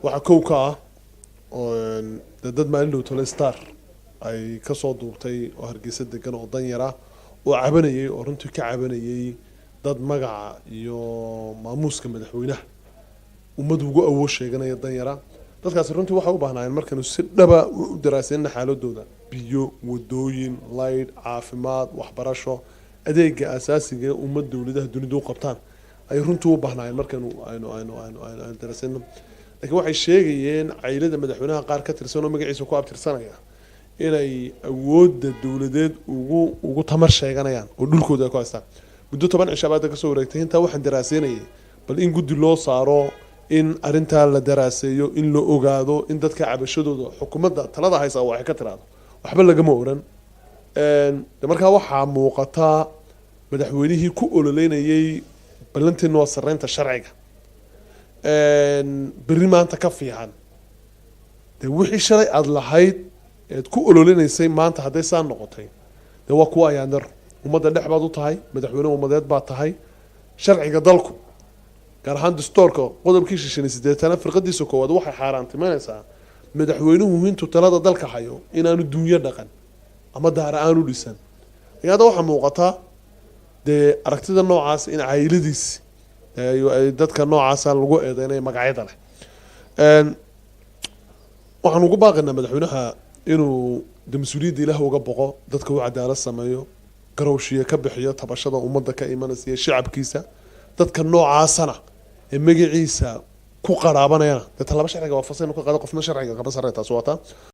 waxa kow ka ah oo dad maalin dhow tole star ay ka soo duubtay oo hargeysa degan oo dan yara oo cabanayay oo runtii ka cabanayay dad magaca iyo maamuuska madaxweynaha ummad ugu awood sheeganaya dan yara dadkaasi runtii waxay u baahnaayeen markanu si dhaba u daraasayna xaaladooda biyo wadooyin light caafimaad waxbarasho adeega asaasiga ee ummad dawladaha dunida u qabtaan ay runtii u baahnaayeen markanu aynu daraasayno laakiin waxay sheegayeen caylada madaxweynaha qaar ka tirsan oo magaciisa ku abtirsanaya inay awoodda dawladeed ugu tamar sheeganayaan oo dhulkooda ay ku haystaan muddo 10 cisho baad ka soo wareegtay inta waxaan daraasaynayay bal in guddi loo saaro in arinta la daraaseeyo in la ogaado in dadka cabashadooda xukuumadda talada haysa waxay ka tiraado waxba lagama oran markaa waxaa muuqata madaxweynihii ku ololeynayay ballanteena waa sareynta sharciga berri maanta ka fiican dee wixii shalay aad lahayd eed ku ololeynaysay maanta hadday saa noqotay dee waa kuwa ayaan dar ummadda dhex baad u tahay madaxweyne ummadeed baad tahay sharciga dalku gaar ahaan dastuurka qodobkii 88 firqadiisa koowaad waxay xaaraantimeynaysaa madaxweynuhu intuu talada dalka hayo inaanu duunyo dhaqan ama daara aanu dhisan iyada waxa muuqata dee aragtida noocaas in cayladiis ay dadka noocaas lagu eedeynay magacyada leh waxaan ugu baaqaynaa madaxweynaha inuu mas'uuliyadda Ilaahay uga boqo dadka uu cadaalad sameeyo garowshiye ka bixiyo tabashada ummadda ka imanaysa shacabkiisa dadka noocaasana ee magaciisa ku qaraabanayana talaba sharciga waa fasay inuu ka qaado qofna sharciga ka basarayta soo wata